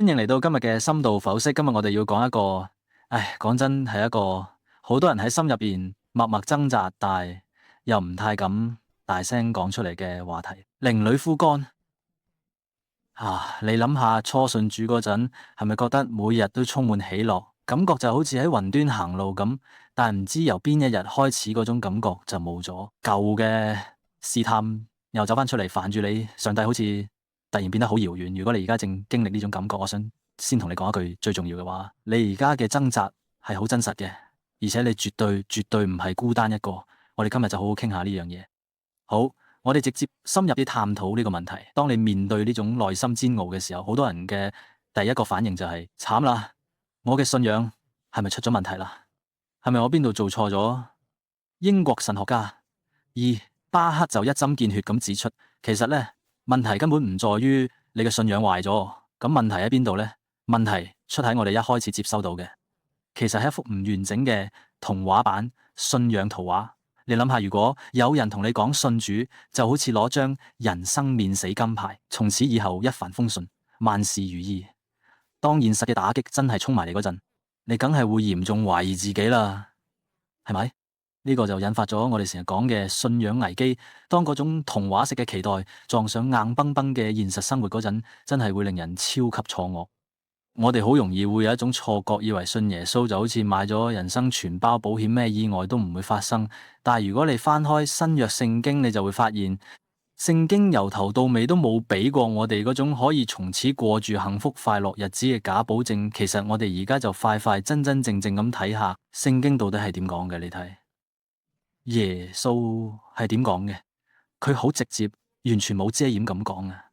歡迎嚟到今日嘅深度剖析。今日我哋要講一個，講真係一個好多人喺心入邊默默掙扎，但係又唔太敢大聲講出嚟嘅話題。靈女枯乾你諗下初信主嗰陣，係咪覺得每日都充滿喜樂，感覺就好似喺雲端行路咁？但係唔知由邊一日開始，嗰種感覺就冇咗，舊嘅試探又走翻出嚟煩住你。上帝好似突然變得好遙遠。如果你而家正經歷呢種感覺，我想先同你講一句最重要嘅話：你而家嘅掙扎係好真實嘅，而且你絕對唔係孤單一個。我哋今日就好好傾下呢樣嘢。好，我哋直接深入啲探討呢個問題。當你面對呢種內心煎熬嘅時候，好多人嘅第一個反應就係慘啦，我嘅信仰係咪出咗問題啦？係咪我邊度做錯咗？英國神學家巴克就一針見血咁指出，其實咧問題根本唔在於你嘅信仰壞咗，咁問題喺邊度咧？問題出喺我哋一開始接收到嘅，其實係一幅唔完整嘅童話版信仰圖畫。你諗下，如果有人同你講信主，就好似攞張人生免死金牌，從此以後一帆風順，萬事如意。當現實嘅打擊真係衝埋嚟嗰陣，你梗係會嚴重懷疑自己啦，係咪？呢個就引發咗我哋成日講嘅信仰危機。當嗰種童話式嘅期待撞上硬崩崩嘅現實生活嗰陣，真係會令人超級錯愕。我哋好容易會有一種錯覺，以為信耶穌就好似買咗人生全包保險，咩意外都唔會發生。但係如果你翻開新約聖經，你就會發現聖經由頭到尾都冇俾過我哋嗰種可以從此過住幸福快樂日子嘅假保證。其實我哋而家就快快真真正正咁睇下聖經到底係點講嘅。你睇耶穌係點講嘅？佢好直接，完全冇遮掩咁講啊！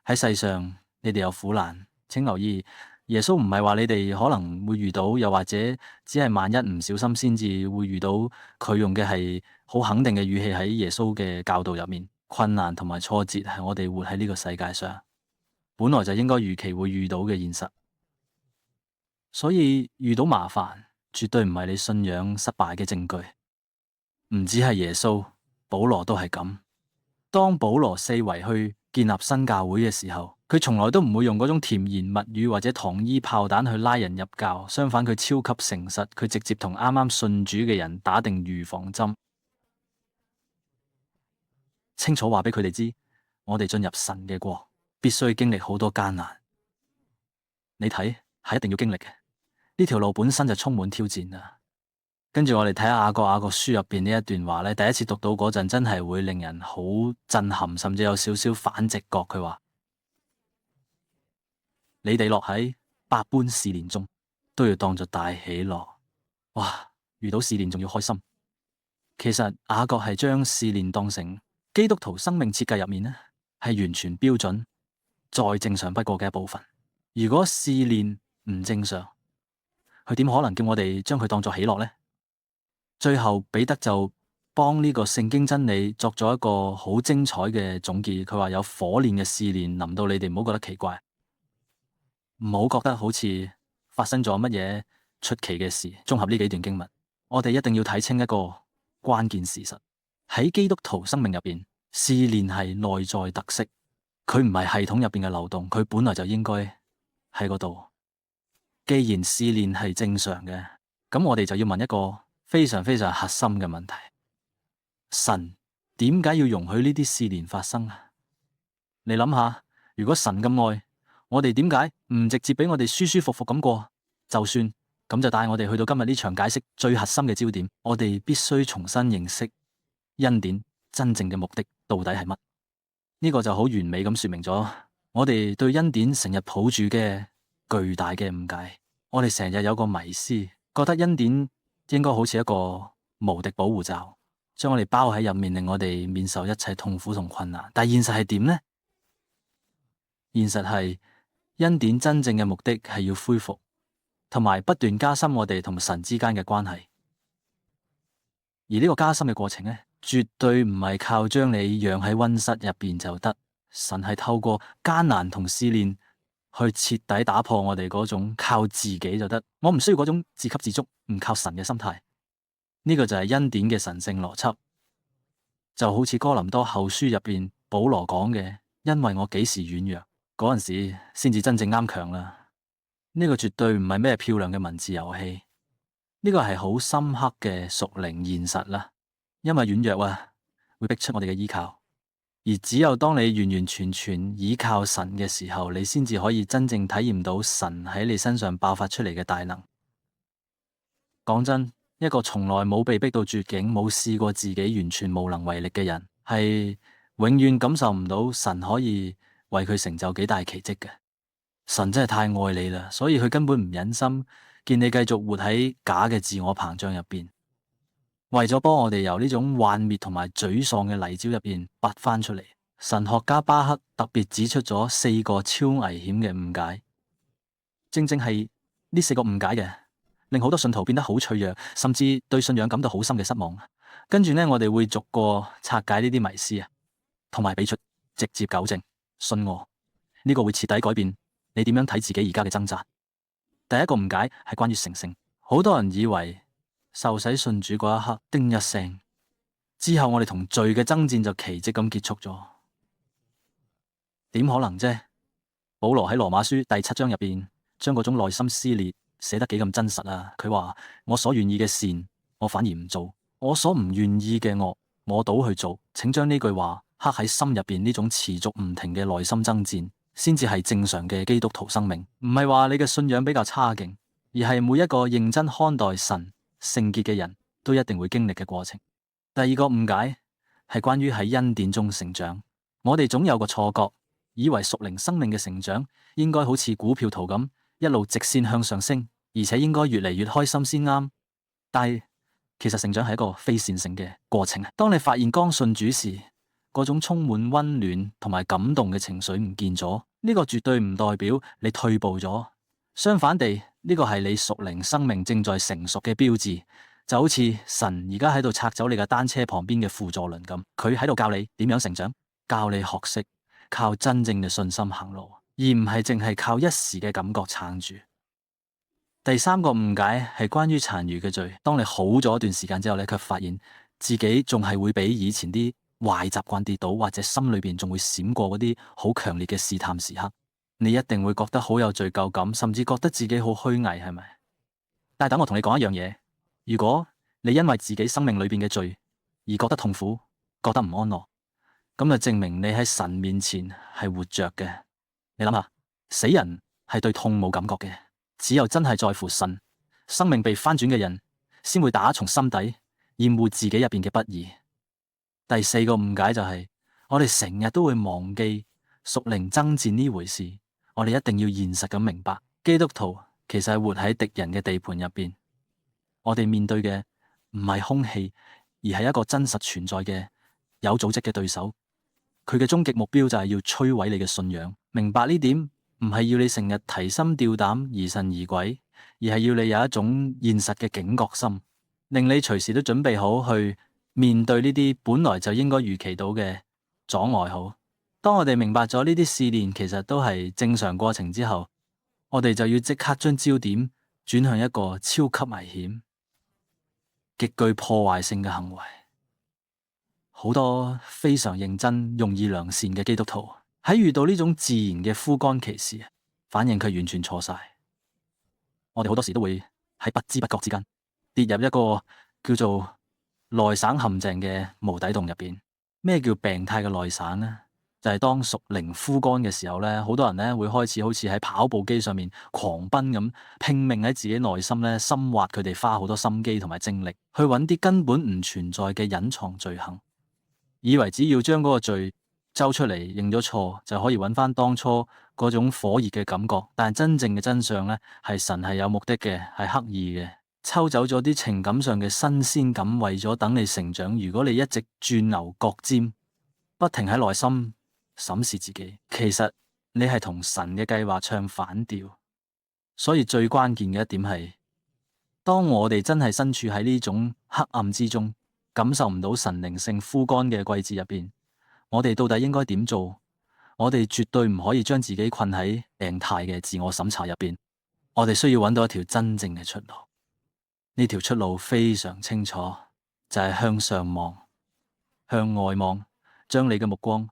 喺世上你哋有苦難，請留意。耶穌唔係話你哋可能會遇到，又或者只係萬一唔小心先至會遇到。佢用嘅係好肯定嘅語氣喺耶穌嘅教導入面。困難同埋挫折係我哋活喺呢個世界上本來就應該預期會遇到嘅現實，所以遇到麻煩絕對唔係你信仰失敗嘅證據。唔止係耶穌，保羅都係咁。當保羅四圍去建立新教會嘅時候，佢從來都唔會用嗰種甜言蜜語或者糖衣炮彈去拉人入教，相反佢超級誠實，佢直接同啱啱信主嘅人打定預防針，清楚話俾佢哋知，我哋進入神嘅國，必須經歷好多艱難。你睇，係一定要經歷嘅，呢條路本身就充滿挑戰啊！跟住我哋睇下雅各書入邊呢一段話咧，第一次讀到嗰陣真係會令人好震撼，甚至有少少反直覺。佢話：你哋落喺百般試煉中，都要當作大喜樂。哇！遇到試煉仲要開心。其實雅各係將試煉當成基督徒生命設計入面呢，係完全標準再正常不過嘅一部分。如果試煉唔正常，佢點可能叫我哋將佢當作喜樂呢？最後彼得就幫呢個聖經真理作咗一個好精彩嘅總結。佢話有火煉嘅試煉臨到你哋，唔好覺得奇怪，唔好覺得好似發生咗乜嘢出奇嘅事。綜合呢幾段經文，我哋一定要睇清一個關鍵事實：喺基督徒生命入邊，試煉係內在特色，佢唔係系統入邊嘅漏洞，佢本來就應該喺嗰度。既然試煉係正常嘅，咁我哋就要問一個非常非常核心嘅問題：神點解要容許呢啲試煉發生啊？你諗下，如果神咁愛我哋，點解唔直接俾我哋舒舒服服咁過就算？咁就帶我哋去到今日呢場解釋最核心嘅焦點，我哋必須重新認識恩典真正嘅目的到底係乜？呢個就好完美咁說明咗我哋對恩典成日抱住嘅巨大嘅誤解。我哋成日有個迷思，覺得恩典應該好似一個無敵保護罩，將我哋包喺入面，令我哋免受一切痛苦同困難。但現實係點呢？現實係恩典真正嘅目的係要恢復同埋不斷加深我哋同神之間嘅關係。而呢個加深嘅過程呢，絕對唔係靠將你養喺溫室入邊就得。神係透過艱難同試煉去徹底打破我哋嗰種靠自己就得，我唔需要嗰種自給自足唔靠神嘅心態。呢個就係恩典嘅神聖邏輯，就好似哥林多後書入邊保羅講嘅：因為我幾時軟弱，嗰陣時先至真正啱強啦。呢個絕對唔係咩漂亮嘅文字遊戲，呢個係好深刻嘅屬靈現實啦。因為軟弱會逼出我哋嘅依靠，而只有當你完完全全依靠神嘅時候，你先至可以真正體驗到神喺你身上爆發出嚟嘅大能。講真，一個從來冇被逼到絕境，冇試過自己完全無能為力嘅人，係永遠感受唔到神可以為佢成就幾大奇蹟嘅。神真係太愛你啦，所以佢根本唔忍心見你繼續活喺假嘅自我膨脹入邊，為咗幫我哋由呢種幻滅同埋沮喪嘅泥沼入邊拔翻出嚟。神學家巴克特別指出咗4個超危險嘅誤解，正正係呢4個誤解嘅，令好多信徒變得好脆弱，甚至對信仰感到好深嘅失望。跟住呢，我哋會逐個拆解呢啲迷思同埋俾出直接糾正。信我，呢個會徹底改變你點樣睇自己而家嘅掙扎。第一個誤解係關於成聖，好多人以為受洗信主嗰一刻，叮一聲之後，我哋同罪嘅爭戰就奇蹟咁結束咗。點可能啫？保羅喺羅馬書第7章入邊，將嗰種內心撕裂寫得幾咁真實啊！佢話：我所願意嘅善，我反而唔做；我所唔願意嘅惡，我倒去做。請將呢句話刻喺心入邊，呢種持續唔停嘅內心爭戰，先至係正常嘅基督徒生命。唔係話你嘅信仰比較差勁，而係每一個認真看待神聖潔嘅人都一定會經歷嘅過程。第二個誤解係關於喺恩典中成長。我哋總有個錯覺，以為屬靈生命嘅成長應該好似股票圖咁，一路直線向上升，而且應該越嚟越開心先啱。但係其實成長係一個非線性嘅過程。當你發現剛信主時，嗰種充滿溫暖同埋感動嘅情緒唔見咗，呢個絕對唔代表你退步咗。相反地，呢個係你屬靈生命正在成熟嘅標誌。就好似神而家喺度拆走你嘅單車旁邊嘅輔助輪咁，佢喺度教你點樣成長，教你學識靠真正嘅信心行路，而唔係淨係靠一時嘅感覺撐住。第三個誤解係關於殘餘嘅罪。當你好咗一段時間之後，你卻發現自己仲係會俾以前啲壞習慣跌倒，或者心裏邊仲會閃過嗰啲好強烈嘅試探時刻，你一定會覺得好有罪疚感，甚至覺得自己好虛偽，係咪？但係等我同你講一樣嘢。如果你因為自己生命裏邊嘅罪而覺得痛苦、覺得唔安樂，咁就證明你喺神面前係活着嘅。你諗下，死人係對痛冇感覺嘅，只有真係在乎神、生命被翻轉嘅人，先會打從心底厭惡自己入邊嘅不義。第4個誤解就係，我哋成日都會忘記屬靈爭戰呢回事。我哋一定要現實咁明白，基督徒其實係活喺敵人嘅地盤入邊。我哋面對嘅唔係空氣，而係一個真實存在嘅有組織嘅對手。佢嘅終極目標就係要摧毀你嘅信仰。明白呢點，唔係要你成日提心吊膽、疑神疑鬼，而係要你有一種現實嘅警覺心，令你隨時都準備好去面對呢啲本來就應該預期到嘅阻礙。好，當我哋明白咗呢啲試煉其實都係正常過程之後，我哋就要即刻將焦點轉向一個超級危險、極具破壞性嘅行為。好多非常認真、用意良善嘅基督徒喺遇到呢種自然嘅枯乾期時，反應卻完全錯晒。我哋好多時都會喺不知不覺之間跌入一個叫做內省陷阱嘅無底洞入邊。咩叫病態嘅內省呢？就係當屬靈枯乾嘅時候咧，好多人咧會開始好似喺跑步機上面狂奔咁，拼命喺自己內心咧深挖，佢哋花好多心機同埋精力去揾啲根本唔存在嘅隱藏罪行，以為只要將嗰個罪揪出嚟認咗錯，就可以揾翻當初嗰種火熱嘅感覺。但係真正嘅真相咧，係神係有目的嘅，係刻意嘅，抽走咗啲情感上嘅新鮮感，為咗等你成長。如果你一直鑽牛角尖，不停喺內心審視自己，其實你係同神嘅計劃唱反調。所以最關鍵嘅一點係，當我哋真係身處喺呢種黑暗之中，感受唔到神靈性枯乾嘅季節入邊，我哋到底應該點做？我哋絕對唔可以將自己困喺病態嘅自我審查入邊。我哋需要揾到一條真正嘅出路。呢條出路非常清楚，就係向上望，向外望，將你嘅目光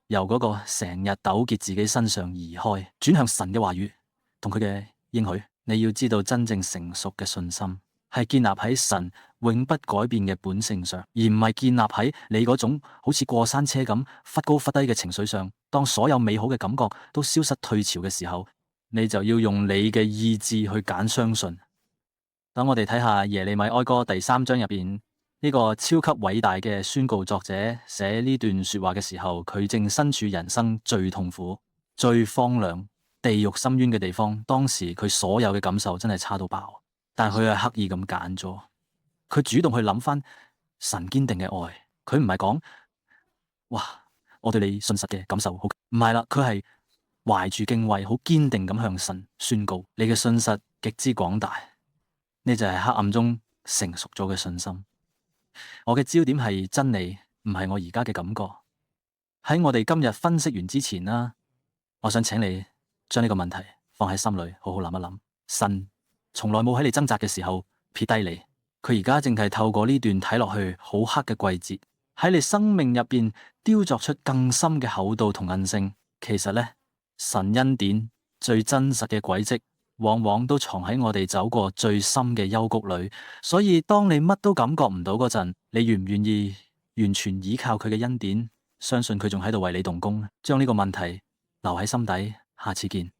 由嗰個成日糾結自己身上移開，轉向神嘅話語同佢嘅應許。你要知道，真正成熟嘅信心係建立喺神永不改變嘅本性上，而唔係建立喺你嗰種好似過山車咁忽高忽低嘅情緒上。當所有美好嘅感覺都消失退潮嘅時候，你就要用你嘅意志去揀相信。等我哋睇下耶利米哀歌第3章入邊呢個超級偉大嘅宣告作者寫呢段說話嘅時候，佢正身處人生最痛苦、最荒涼、地獄深淵嘅地方。當時佢所有嘅感受真係差到爆，但佢係刻意咁揀咗，佢主動去諗翻神堅定嘅愛。佢唔係講哇，我對你信實嘅感受好，唔係啦，佢係懷住敬畏，好堅定咁向神宣告，你嘅信實極之廣大。呢就係黑暗中成熟咗嘅信心。我嘅焦點係真理，唔係我而家嘅感覺。喺我哋今日分析完之前啦，我想請你將呢個問題放喺心裏，好好諗一諗。神從來冇喺你掙扎嘅時候撇低你，佢而家淨係透過呢段睇落去好黑嘅季節，喺你生命入邊雕琢出更深嘅厚度同韌性。其實呢，神恩典最真實嘅軌跡，往往都藏喺我哋走過最深嘅幽谷裏。所以當你乜都感覺唔到嗰陣，你願唔願意完全依靠佢嘅恩典，相信佢仲喺度為你動工？將呢個問題留喺心底，下次見。